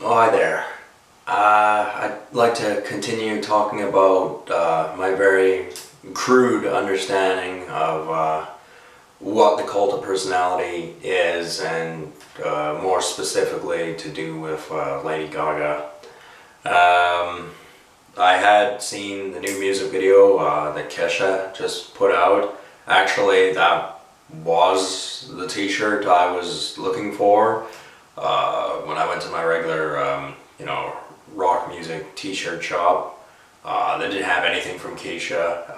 Oh, hi there. I'd like to continue talking about my very crude understanding of what the cult of personality is, and more specifically to do with Lady Gaga. Um, I had seen the new music video that Kesha just put out. Actually, that was the t-shirt I was looking for when I went to my regular, rock music t-shirt shop. They didn't have anything from Keisha.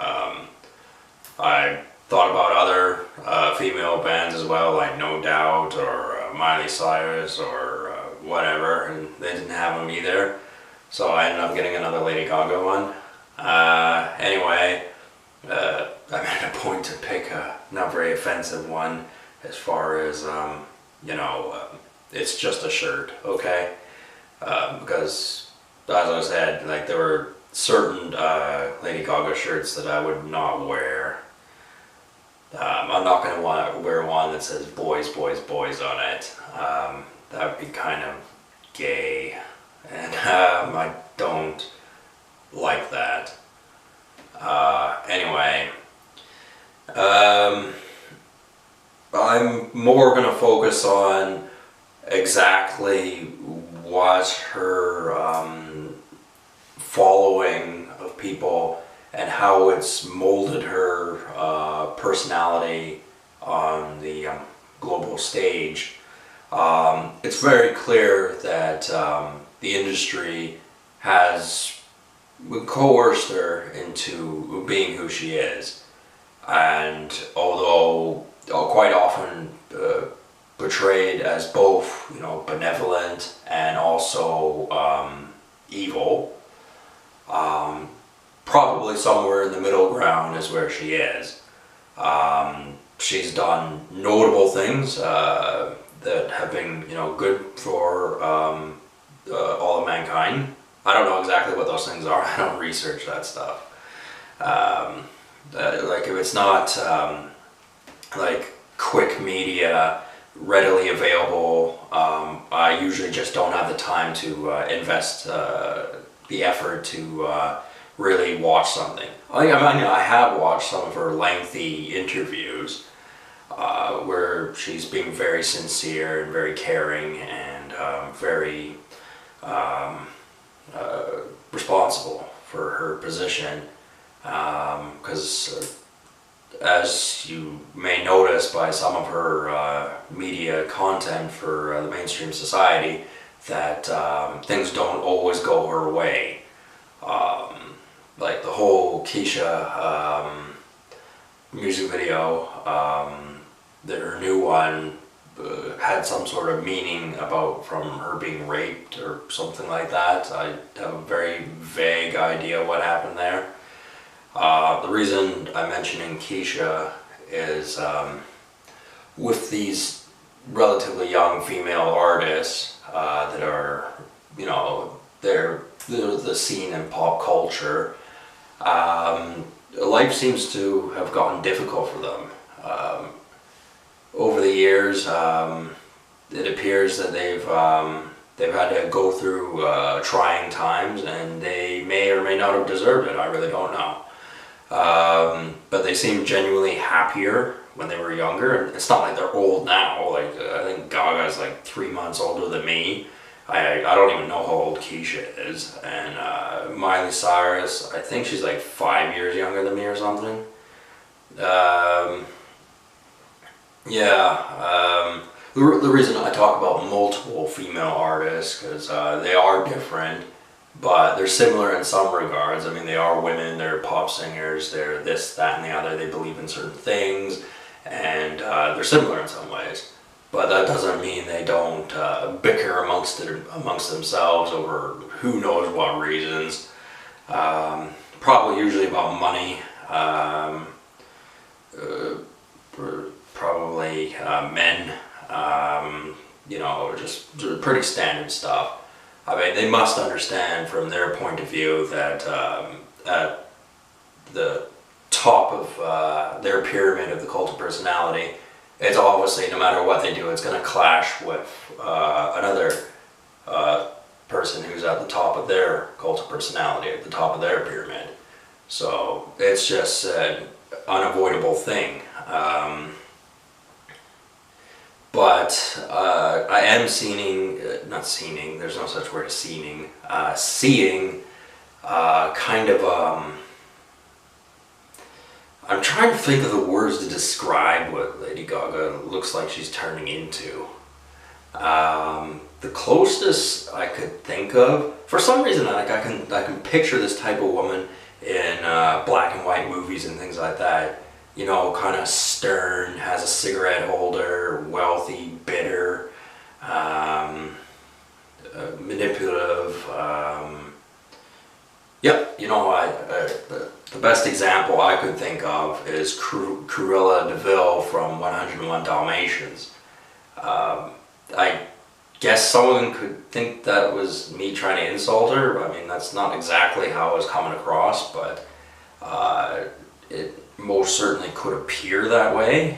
I thought about other female bands as well, like No Doubt or Miley Cyrus or whatever, and they didn't have them either. So I ended up getting another Lady Gaga one. Anyway, I made a point to pick a not very offensive one as far as, it's just a shirt, okay? Because, as I said, like there were certain Lady Gaga shirts that I would not wear. I'm not going to want to wear one that says boys, boys, boys on it. That would be kind of gay, and I don't like that. Anyway, I'm more going to focus on exactly what her following of people and how it's molded her personality on the global stage. It's very clear that the industry has coerced her into being who she is, and although quite often portrayed as both, benevolent and also evil, probably somewhere in the middle ground is where she is. She's done notable things that have been, good for all of mankind. I don't know exactly what those things are. I don't research that stuff. Like if it's not like quick media, readily available, I usually just don't have the time to invest the effort to really watch something. I have watched some of her lengthy interviews where she's being very sincere and very caring and very responsible for her position, because as you may notice by some of her media content for the mainstream society, that things don't always go her way. Like the whole Keisha music video, her new one had some sort of meaning about from her being raped or something like that. I have a very vague idea what happened there. The reason I'm mentioning Keisha is with these relatively young female artists that are, they're the scene in pop culture. Life seems to have gotten difficult for them. Over the years, it appears that they've had to go through trying times, and they may or may not have deserved it. I really don't know. But they seem genuinely happier when they were younger, and it's not like they're old now. Like I think Gaga's like 3 months older than me. I don't even know how old Keisha is, and Miley Cyrus, I think she's like 5 years younger than me or something. The reason I talk about multiple female artists, because they are different, but they're similar in some regards. I mean, they are women, they're pop singers, they're this, that, and the other. They believe in certain things, and they're similar in some ways. But that doesn't mean they don't bicker amongst themselves over who knows what reasons. Probably usually about money. Probably men. Just pretty standard stuff. I mean, they must understand from their point of view that at the top of their pyramid of the cult of personality, it's obviously, no matter what they do, it's going to clash with another at the top of their cult of personality, at the top of their pyramid. So it's just an unavoidable thing. But I am seeing, there's no such word as seeing kind of, I'm trying to think of the words to describe what Lady Gaga looks like she's turning into. The closest I could think of, for some reason, like I can picture this type of woman in black and white movies and things like that. You know, kind of stern, has a cigarette holder, wealthy, bitter, manipulative. Yep, you know, the best example I could think of is Cruella De Vil from 101 Dalmatians. I guess some of them could think that was me trying to insult her. I mean, that's not exactly how it was coming across, but it most certainly could appear that way.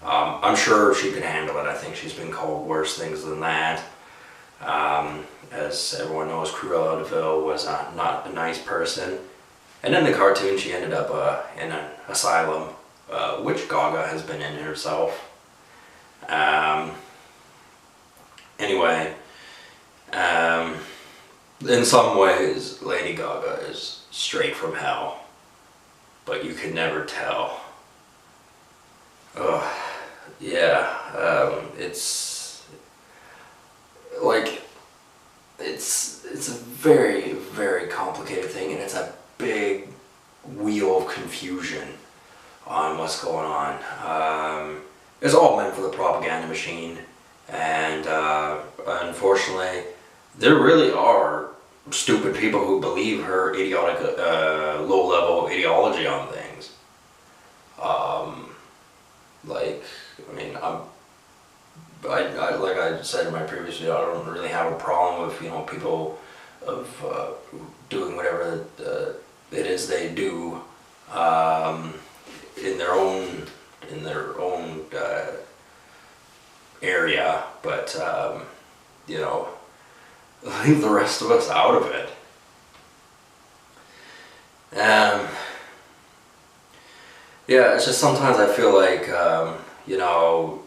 I'm sure she could handle it. I think she's been called worse things than that. As everyone knows, Cruella De Vil was not a nice person. And in the cartoon, she ended up in an asylum, which Gaga has been in herself. Anyway, in some ways, Lady Gaga is straight from hell, but you can never tell. It's like, it's a very, very complicated thing, and it's a big wheel of confusion on what's going on. It's all meant for the propaganda machine, and unfortunately, there really are stupid people who believe her idiotic, low-level ideology on things. Like, I mean, like I said in my previous video, I don't really have a problem with, you know, people of doing whatever it is they do in their own area, but you know, leave the rest of us out of it. Yeah, it's just sometimes I feel like, you know,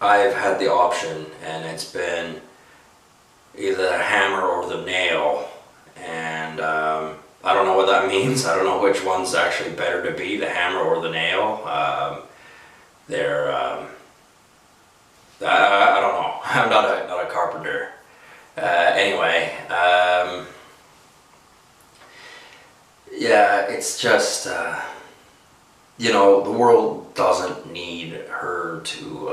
I've had the option, and it's been either the hammer or the nail, and I don't know what that means. I don't know which one's actually better to be, the hammer or the nail. I don't know. I'm not a carpenter. Anyway, yeah, it's just, you know, the world doesn't need her to,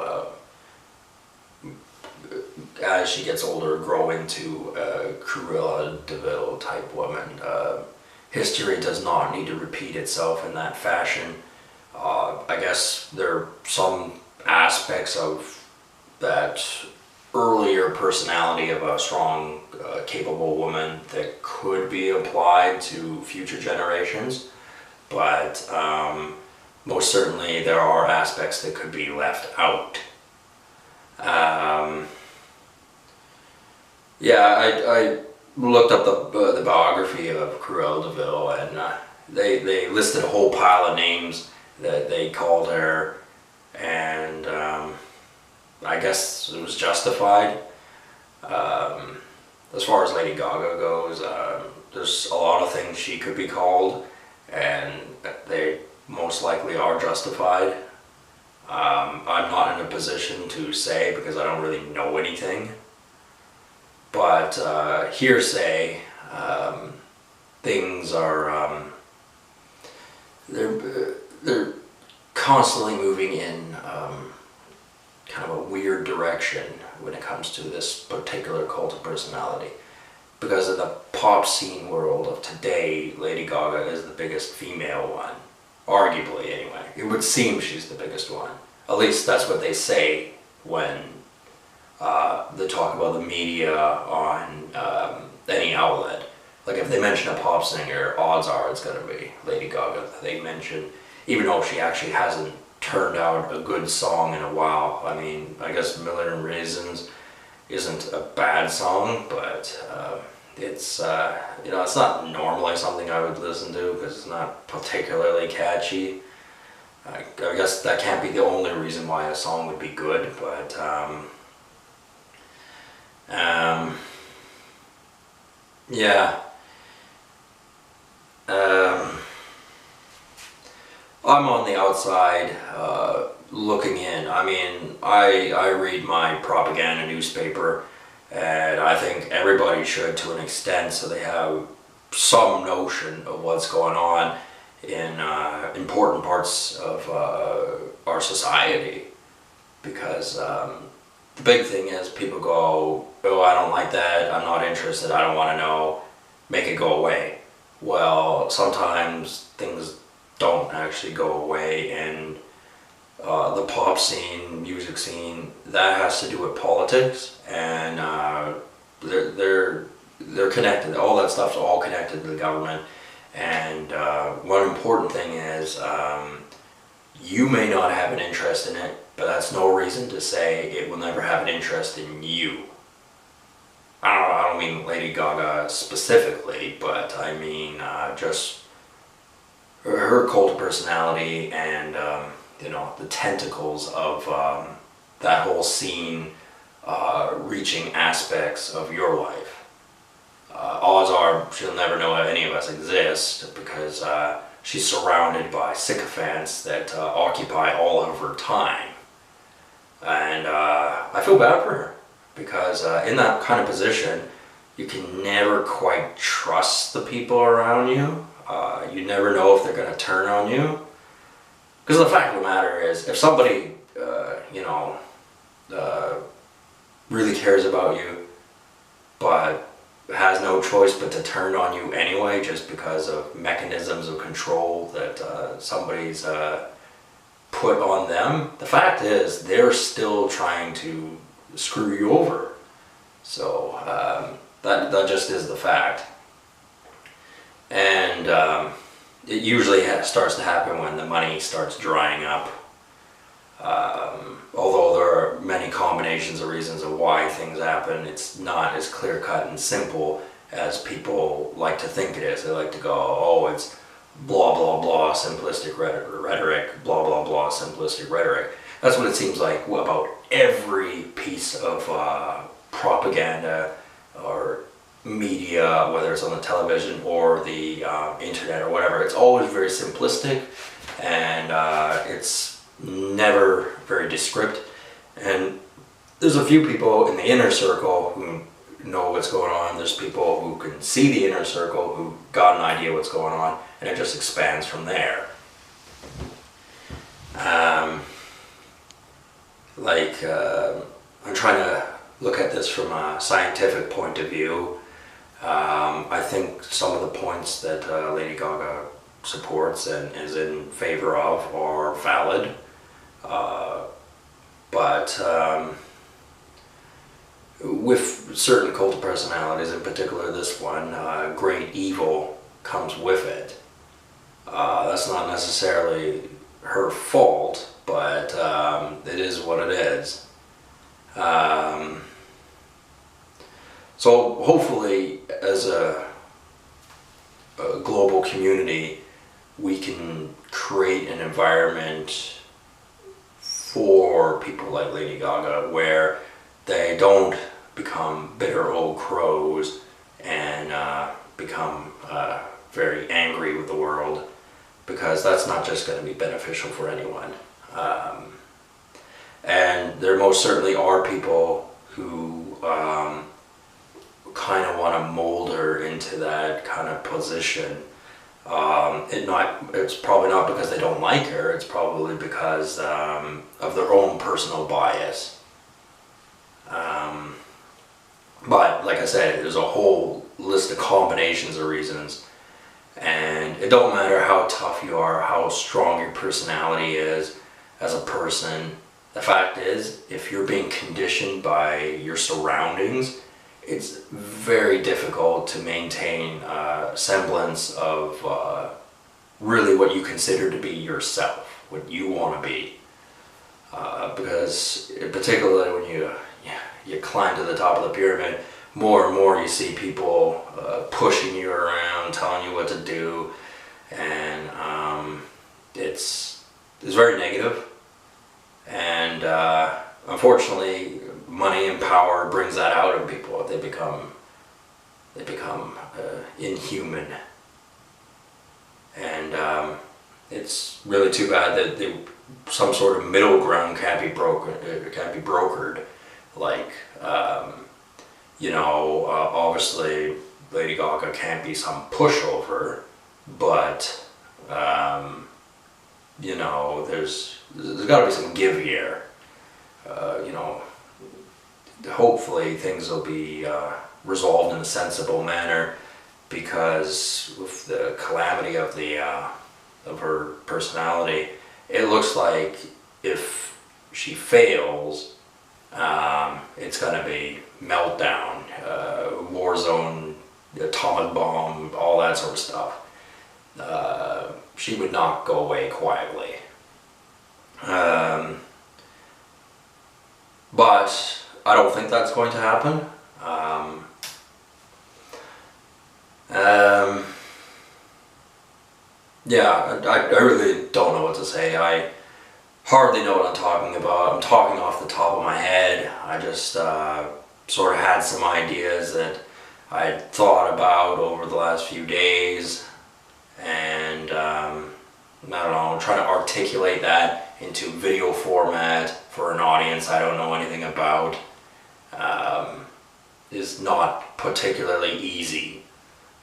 as she gets older, grow into a Cruella De Vil type woman. History does not need to repeat itself in that fashion. I guess there are some aspects of that earlier personality of a strong, capable woman that could be applied to future generations, but most certainly there are aspects that could be left out. Yeah, I looked up the biography of Cruella De Vil, and they listed a whole pile of names that they called her, and I guess it was justified. As far as Lady Gaga goes, there's a lot of things she could be called, and they most likely are justified. I'm not in a position to say because I don't really know anything, but hearsay, things are, they're constantly moving in kind of a weird direction when it comes to this particular cult of personality. Because in the pop scene world of today, Lady Gaga is the biggest female one. Arguably, anyway. It would seem she's the biggest one. At least that's what they say when they talk about the media on any outlet. Like if they mention a pop singer, odds are it's going to be Lady Gaga that they mention, even though she actually hasn't turned out a good song in a while. I mean, I guess Miller and Raisins isn't a bad song, but It's you know, it's not normally something I would listen to because it's not particularly catchy. I guess that can't be the only reason why a song would be good, but yeah. I'm on the outside looking in. I mean, I read my propaganda newspaper, and I think everybody should to an extent, so they have some notion of what's going on in important parts of our society. Because the big thing is people go, oh, I don't like that, I'm not interested, I don't want to know, make it go away. Well, sometimes things don't actually go away, and the pop scene, music scene, that has to do with politics, and they're connected. All that stuff's all connected to the government, and one important thing is you may not have an interest in it, but that's no reason to say it will never have an interest in you. I don't mean Lady Gaga specifically, but I mean just her cult of personality and you know, the tentacles of that whole scene reaching aspects of your life. Odds are she'll never know any of us exist because she's surrounded by sycophants that occupy all of her time. And I feel bad for her because in that kind of position, you can never quite trust the people around you. You never know if they're going to turn on you. Because the fact of the matter is, if somebody, you know, really cares about you, but has no choice but to turn on you anyway, just because of mechanisms of control that somebody's put on them, the fact is, they're still trying to screw you over. So that just is the fact. And it usually starts to happen when the money starts drying up. Although there are many combinations of reasons of why things happen, it's not as clear-cut and simple as people like to think it is. They like to go, oh, it's blah, blah, blah, simplistic rhetoric, blah, blah, blah, simplistic rhetoric. That's what it seems like about every piece of propaganda or media, whether it's on the television or the internet or whatever. It's always very simplistic, and it's never very descriptive. And there's a few people in the inner circle who know what's going on. There's people who can see the inner circle who got an idea what's going on, and it just expands from there. I'm trying to look at this from a scientific point of view. I think some of the points that Lady Gaga supports and is in favor of are valid, but with certain cult of personalities, in particular this one, great evil comes with it. That's not necessarily her fault, but it is what it is. So hopefully, as a global community, we can create an environment for people like Lady Gaga where they don't become bitter old crows and become very angry with the world, because that's not just going to be beneficial for anyone. And there most certainly are people who kind of want to mold her into that kind of position. It's probably not because they don't like her, it's probably because of their own personal bias. But like I said, there's a whole list of combinations of reasons, and it don't matter how tough you are, how strong your personality is as a person. The fact is, if you're being conditioned by your surroundings, it's very difficult to maintain a semblance of really what you consider to be yourself, what you want to be. Because particularly when you climb to the top of the pyramid, more and more you see people pushing you around, telling you what to do, and it's very negative. And unfortunately, money and power brings that out of people. They become inhuman, and it's really too bad that some sort of middle ground can't be brokered. Like, obviously Lady Gaga can't be some pushover, but there's got to be some give here. Hopefully things will be resolved in a sensible manner, because with the calamity of her personality, it looks like if she fails, it's gonna be meltdown, war zone, atomic bomb, all that sort of stuff. She would not go away quietly. But I don't think that's going to happen. Yeah, I really don't know what to say. I hardly know what I'm talking about. I'm talking off the top of my head. I just sort of had some ideas that I thought about over the last few days, and I don't know, trying to articulate that into video format for an audience I don't know anything about is not particularly easy,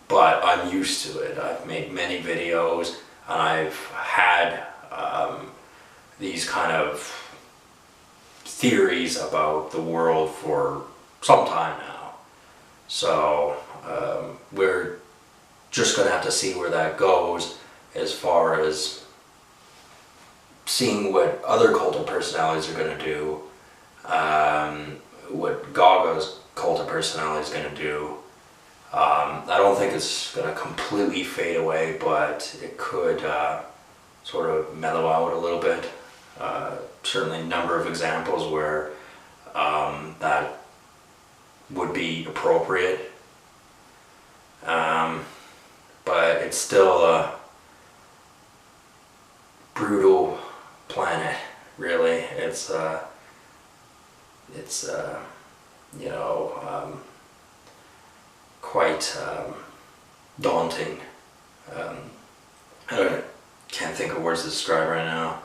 but I'm used to it. I've made many videos, and I've had these kind of theories about the world for some time now. So we're just going to have to see where that goes, as far as seeing what other cult of personalities are going to do, what Gaga's cult of personality is going to do. I don't think it's going to completely fade away, but it could sort of mellow out a little bit. Certainly a number of examples where that would be appropriate. But it's still a brutal planet, really. It's quite daunting. I can't think of words to describe right now.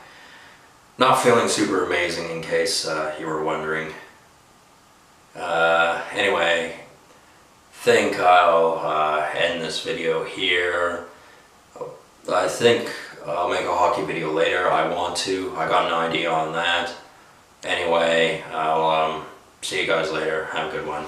Not feeling super amazing, in case you were wondering. Anyway, think I'll end this video here. I think I'll make a hockey video later. I want to. I got an idea on that. Anyway, I'll see you guys later. Have a good one.